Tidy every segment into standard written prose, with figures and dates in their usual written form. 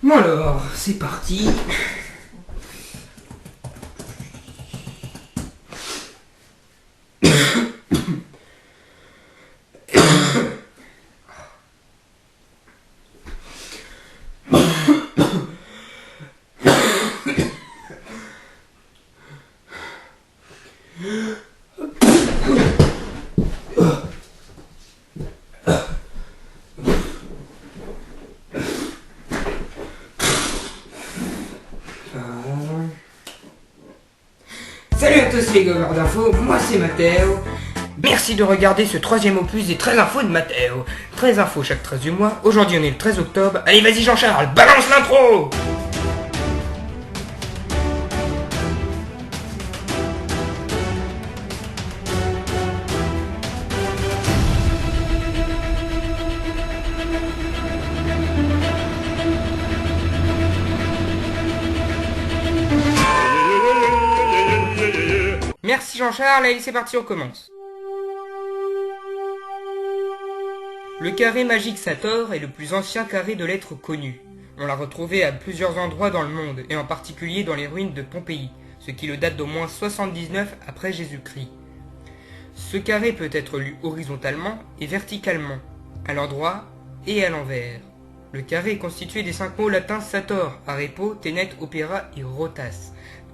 Bon alors, c'est parti. Salut à tous les gobeurs d'infos, moi c'est Mathéo. Merci de regarder ce troisième opus des 13 infos de Mathéo. 13 infos chaque 13 du mois, aujourd'hui on est le 13 octobre. Allez vas-y Jean-Charles, balance l'intro. Merci Jean-Charles, allez c'est parti, on commence. Le carré magique Sator est le plus ancien carré de l'être connu. On l'a retrouvé à plusieurs endroits dans le monde, et en particulier dans les ruines de Pompéi, ce qui le date d'au moins 79 après Jésus-Christ. Ce carré peut être lu horizontalement et verticalement, à l'endroit et à l'envers. Le carré est constitué des 5 mots latins Sator, Arepo, Tenet, Opera et Rotas.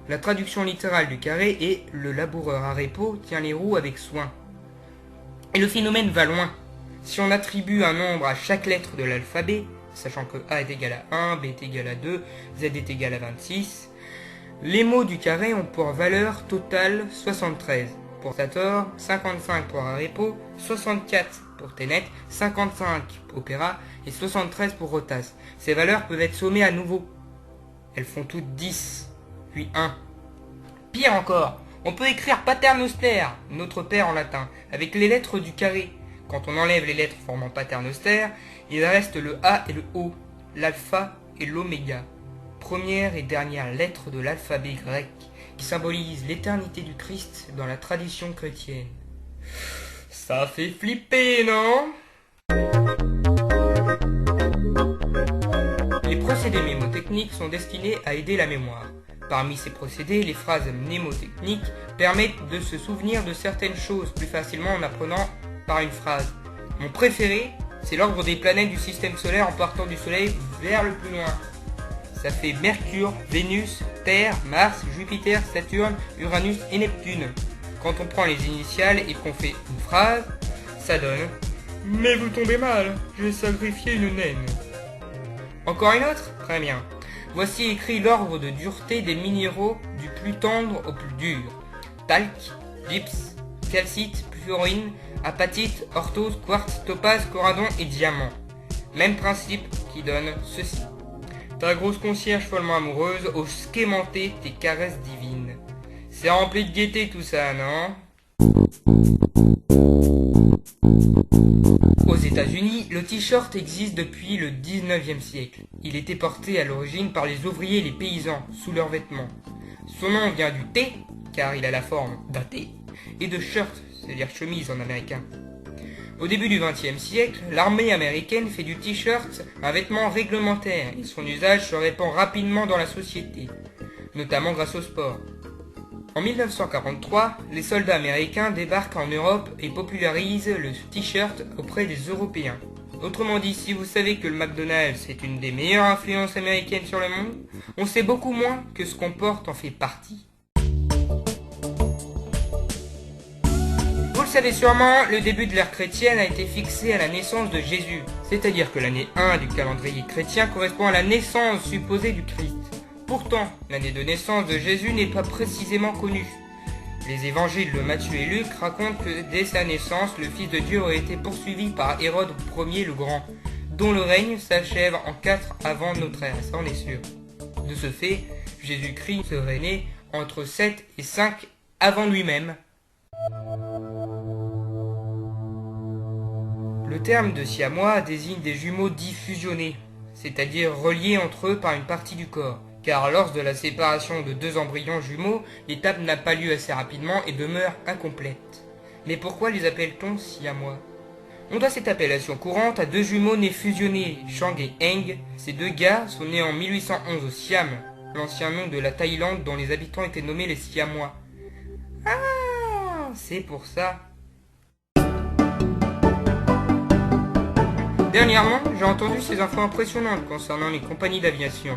La traduction littérale du carré est « le laboureur Arepo tient les roues avec soin ». Et le phénomène va loin. Si on attribue un nombre à chaque lettre de l'alphabet, sachant que A est égal à 1, B est égal à 2, Z est égal à 26, les mots du carré ont pour valeur totale 73. Pour Sator, 55 pour Arepo, 64 pour Tenet, 55 pour Opera et 73 pour Rotas. Ces valeurs peuvent être sommées à nouveau. Elles font toutes 10, puis 1. Pire encore, on peut écrire paternoster, notre père en latin, avec les lettres du carré. Quand on enlève les lettres formant paternoster, il reste le A et le O, l'alpha et l'oméga, première et dernière lettre de l'alphabet grec, qui symbolise l'éternité du Christ dans la tradition chrétienne. Ça fait flipper, non? Les procédés mnémotechniques sont destinés à aider la mémoire. Parmi ces procédés, les phrases mnémotechniques permettent de se souvenir de certaines choses plus facilement en apprenant par une phrase. Mon préféré, c'est l'ordre des planètes du système solaire en partant du Soleil vers le plus loin. Ça fait Mercure, Vénus, Terre, Mars, Jupiter, Saturne, Uranus et Neptune. Quand on prend les initiales et qu'on fait une phrase, ça donne « Mais vous tombez mal, j'ai sacrifié une naine ». Encore une autre? Très bien. Voici écrit l'ordre de dureté des minéraux du plus tendre au plus dur. Talc, gypse, calcite, fluorine, apatite, orthose, quartz, topaze, corradon et diamant. Même principe qui donne ceci. Ta grosse concierge follement amoureuse ose quémenter tes caresses divines. C'est rempli de gaieté tout ça, non? Aux États-Unis, le t-shirt existe depuis le 19e siècle. Il était porté à l'origine par les ouvriers et les paysans, sous leurs vêtements. Son nom vient du T, car il a la forme d'un T, et de shirt, c'est-à-dire chemise en américain. Au début du XXe siècle, l'armée américaine fait du t-shirt un vêtement réglementaire et son usage se répand rapidement dans la société, notamment grâce au sport. En 1943, les soldats américains débarquent en Europe et popularisent le t-shirt auprès des Européens. Autrement dit, si vous savez que le McDonald's est une des meilleures influences américaines sur le monde, on sait beaucoup moins que ce qu'on porte en fait partie. Vous le savez sûrement, le début de l'ère chrétienne a été fixé à la naissance de Jésus, c'est-à-dire que l'année 1 du calendrier chrétien correspond à la naissance supposée du Christ. Pourtant, l'année de naissance de Jésus n'est pas précisément connue. Les évangiles de Matthieu et Luc racontent que dès sa naissance, le Fils de Dieu aurait été poursuivi par Hérode Ier le Grand, dont le règne s'achève en 4 avant notre ère, ça on est sûr. De ce fait, Jésus-Christ serait né entre 7 et 5 avant lui-même. Le terme de siamois désigne des jumeaux dits fusionnés, c'est-à-dire reliés entre eux par une partie du corps. Car lors de la séparation de deux embryons jumeaux, l'étape n'a pas lieu assez rapidement et demeure incomplète. Mais pourquoi les appelle-t-on siamois? On doit cette appellation courante à deux jumeaux nés fusionnés, Chang et Heng. Ces deux gars sont nés en 1811 au Siam, l'ancien nom de la Thaïlande dont les habitants étaient nommés les Siamois. Ah, c'est pour ça. Dernièrement, j'ai entendu ces infos impressionnantes concernant les compagnies d'aviation.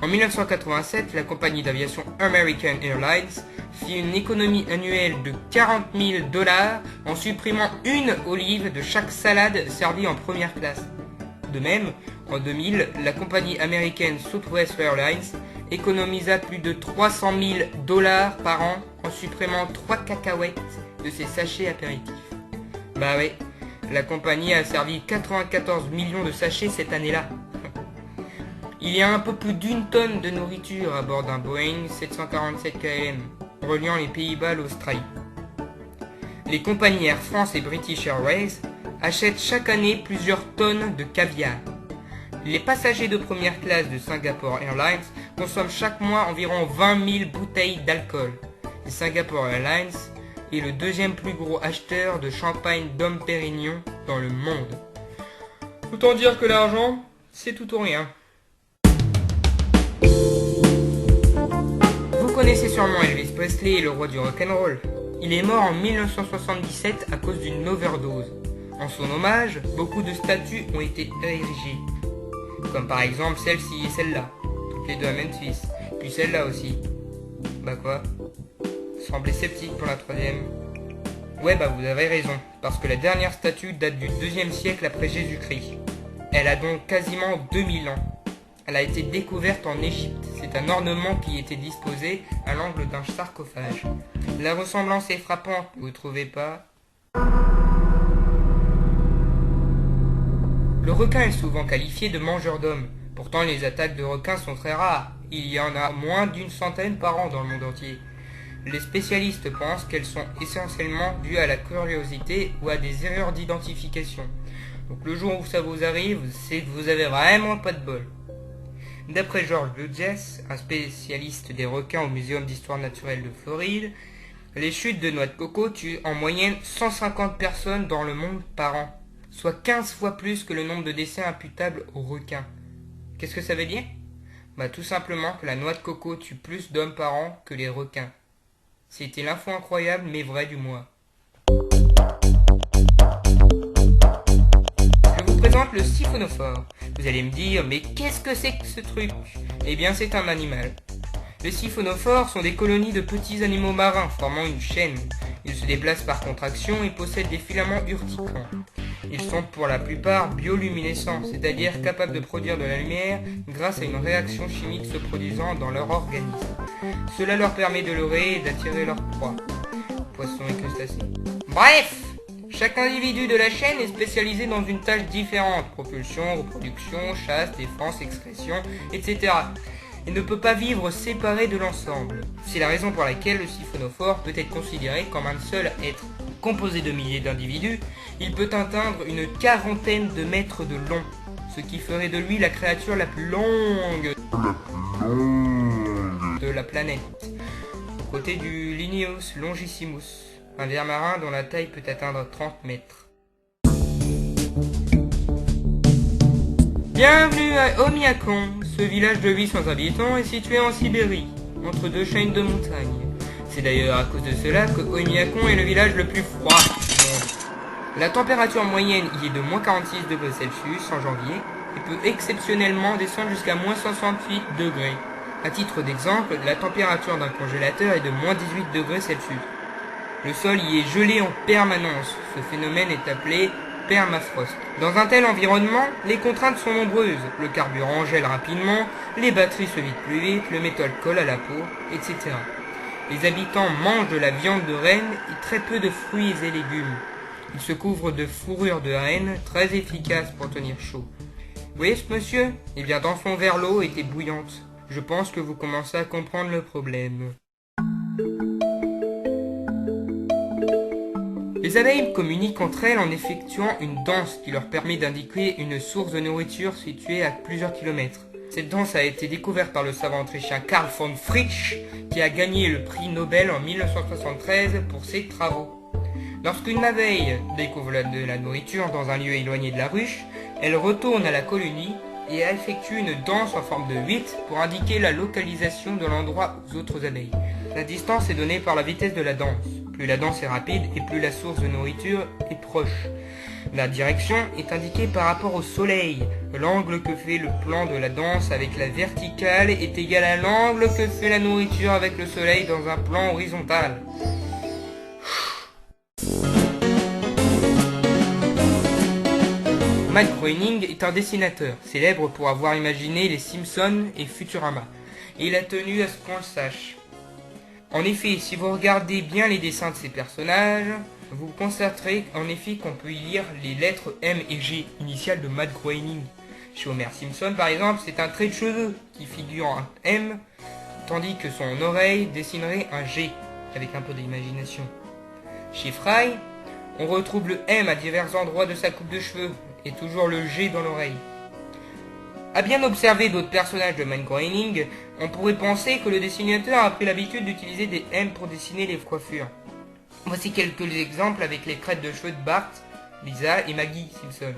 En 1987, la compagnie d'aviation American Airlines fit une économie annuelle de 40 000 $ en supprimant une olive de chaque salade servie en première classe. De même, en 2000, la compagnie américaine Southwest Airlines économisa plus de 300 000 $ par an en supprimant 3 cacahuètes de ses sachets apéritifs. Bah ouais, la compagnie a servi 94 millions de sachets cette année-là. Il y a un peu plus d'une tonne de nourriture à bord d'un Boeing 747 KLM, reliant les Pays-Bas à l'Australie. Les compagnies Air France et British Airways achètent chaque année plusieurs tonnes de caviar. Les passagers de première classe de Singapore Airlines consomment chaque mois environ 20 000 bouteilles d'alcool. Et Singapore Airlines est le deuxième plus gros acheteur de champagne Dom Pérignon dans le monde. Autant dire que l'argent, c'est tout ou rien. Vous connaissez sûrement Elvis Presley, le roi du rock'n'roll. Il est mort en 1977 à cause d'une overdose. En son hommage, beaucoup de statues ont été érigées. Comme par exemple celle-ci et celle-là, toutes les deux à Memphis. Puis celle-là aussi. Bah quoi? Semblez sceptique pour la troisième. Ouais bah vous avez raison, parce que la dernière statue date du 2e siècle après Jésus-Christ. Elle a donc quasiment 2000 ans. Elle a été découverte en Égypte. C'est un ornement qui était disposé à l'angle d'un sarcophage. La ressemblance est frappante, vous trouvez pas? Le requin est souvent qualifié de mangeur d'hommes. Pourtant, les attaques de requins sont très rares. Il y en a moins d'une centaine par an dans le monde entier. Les spécialistes pensent qu'elles sont essentiellement dues à la curiosité ou à des erreurs d'identification. Donc le jour où ça vous arrive, c'est que vous avez vraiment pas de bol. D'après George Burgess, un spécialiste des requins au Muséum d'histoire naturelle de Floride, les chutes de noix de coco tuent en moyenne 150 personnes dans le monde par an, soit 15 fois plus que le nombre de décès imputables aux requins. Qu'est-ce que ça veut dire? Bah tout simplement que la noix de coco tue plus d'hommes par an que les requins. C'était l'info incroyable mais vraie du mois. Je vous présente le siphonophore. Vous allez me dire, mais qu'est-ce que c'est que ce truc? Eh bien c'est un animal. Les siphonophores sont des colonies de petits animaux marins formant une chaîne. Ils se déplacent par contraction et possèdent des filaments urticants. Ils sont pour la plupart bioluminescents, c'est-à-dire capables de produire de la lumière grâce à une réaction chimique se produisant dans leur organisme. Cela leur permet de leurrer et d'attirer leur proie. Poissons et crustacés. Bref, chaque individu de la chaîne est spécialisé dans une tâche différente, propulsion, reproduction, chasse, défense, excrétion, etc. Et ne peut pas vivre séparé de l'ensemble. C'est la raison pour laquelle le siphonophore peut être considéré comme un seul être. Composé de milliers d'individus, il peut atteindre une quarantaine de mètres de long, ce qui ferait de lui la créature la plus longue de la planète, aux côtés du Lineus longissimus, un ver marin dont la taille peut atteindre 30 mètres. Bienvenue à Omiakon. Ce village de 800 habitants est situé en Sibérie, entre deux chaînes de montagnes. C'est d'ailleurs à cause de cela que Omiakon est le village le plus froid du monde. La température moyenne y est de moins 46 degrés Celsius en janvier et peut exceptionnellement descendre jusqu'à moins 68 degrés. À titre d'exemple, la température d'un congélateur est de moins 18 degrés Celsius. Le sol y est gelé en permanence. Ce phénomène est appelé permafrost. Dans un tel environnement, les contraintes sont nombreuses. Le carburant gèle rapidement, les batteries se vident plus vite, le métal colle à la peau, etc. Les habitants mangent de la viande de renne et très peu de fruits et légumes. Ils se couvrent de fourrure de renne, très efficace pour tenir chaud. Vous voyez ce monsieur? Eh bien dans son verre l'eau était bouillante. Je pense que vous commencez à comprendre le problème. Les abeilles communiquent entre elles en effectuant une danse qui leur permet d'indiquer une source de nourriture située à plusieurs kilomètres. Cette danse a été découverte par le savant autrichien Karl von Frisch, qui a gagné le prix Nobel en 1973 pour ses travaux. Lorsqu'une abeille découvre de la nourriture dans un lieu éloigné de la ruche, elle retourne à la colonie et effectue une danse en forme de 8 pour indiquer la localisation de l'endroit aux autres abeilles. La distance est donnée par la vitesse de la danse. Plus la danse est rapide et plus la source de nourriture est proche. La direction est indiquée par rapport au soleil. L'angle que fait le plan de la danse avec la verticale est égal à l'angle que fait la nourriture avec le soleil dans un plan horizontal. Matt Groening est un dessinateur, célèbre pour avoir imaginé les Simpsons et Futurama. Et il a tenu à ce qu'on le sache. En effet, si vous regardez bien les dessins de ces personnages, vous constaterez en effet qu'on peut y lire les lettres M et G, initiales de Matt Groening. Chez Homer Simpson par exemple, c'est un trait de cheveux qui figure un M, tandis que son oreille dessinerait un G, avec un peu d'imagination. Chez Fry, on retrouve le M à divers endroits de sa coupe de cheveux, et toujours le G dans l'oreille. À bien observer d'autres personnages de Matt Groening, on pourrait penser que le dessinateur a pris l'habitude d'utiliser des M pour dessiner les coiffures. Voici quelques exemples avec les crêtes de cheveux de Bart, Lisa et Maggie Simpson.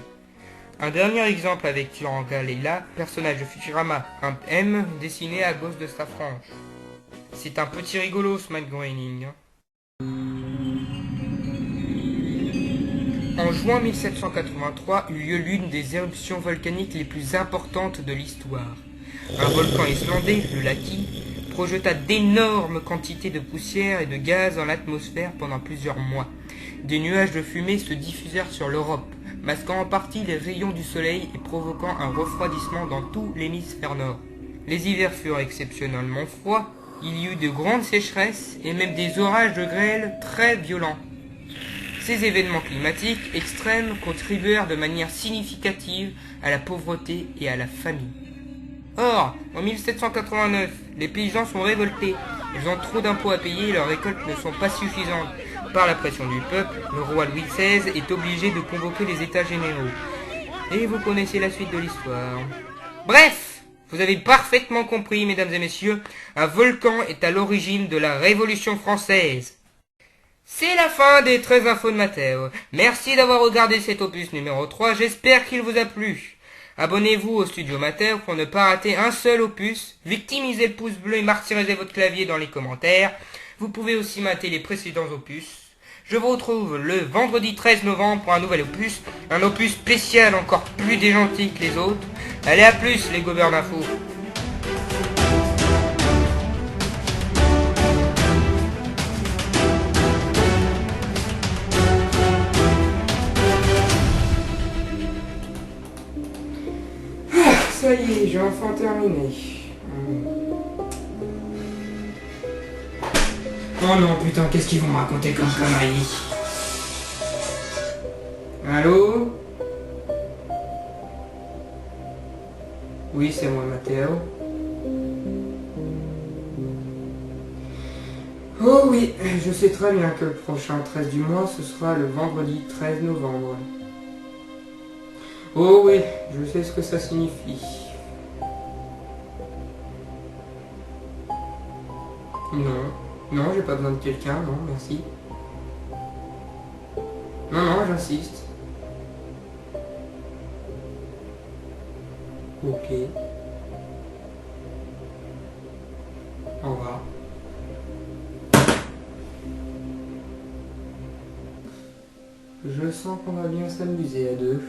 Un dernier exemple avec Turanga Leila, personnage de Futurama, un M dessiné à gauche de sa frange. C'est un petit rigolo ce Matt Groening. En juin 1783 eut lieu l'une des éruptions volcaniques les plus importantes de l'histoire. Un volcan islandais, le Laki, projeta d'énormes quantités de poussière et de gaz dans l'atmosphère pendant plusieurs mois. Des nuages de fumée se diffusèrent sur l'Europe, masquant en partie les rayons du soleil et provoquant un refroidissement dans tout l'hémisphère nord. Les hivers furent exceptionnellement froids, il y eut de grandes sécheresses et même des orages de grêle très violents. Ces événements climatiques extrêmes contribuèrent de manière significative à la pauvreté et à la famine. Or, en 1789, les paysans sont révoltés. Ils ont trop d'impôts à payer et leurs récoltes ne sont pas suffisantes. Par la pression du peuple, le roi Louis XVI est obligé de convoquer les États généraux. Et vous connaissez la suite de l'histoire. Bref, vous avez parfaitement compris, mesdames et messieurs, un volcan est à l'origine de la Révolution française. C'est la fin des 13 infos de Matteo. Merci d'avoir regardé cet opus numéro 3, j'espère qu'il vous a plu. Abonnez-vous au Studio Matteo pour ne pas rater un seul opus, victimisez le pouce bleu et martyrisez votre clavier dans les commentaires. Vous pouvez aussi mater les précédents opus. Je vous retrouve le vendredi 13 novembre pour un nouvel opus, un opus spécial encore plus déjanté que les autres. Allez, à plus les gobeurs d'infos. Ça y est, j'ai enfin terminé. Oh non, putain, qu'est-ce qu'ils vont me raconter comme conneries? Allô? Oui, c'est moi, Matteo. Oh oui, je sais très bien que le prochain 13 du mois, ce sera le vendredi 13 novembre. Oh oui, je sais ce que ça signifie. Non, j'ai pas besoin de quelqu'un, non, merci. Non, j'insiste. Ok. Au revoir. Je sens qu'on va bien s'amuser à deux.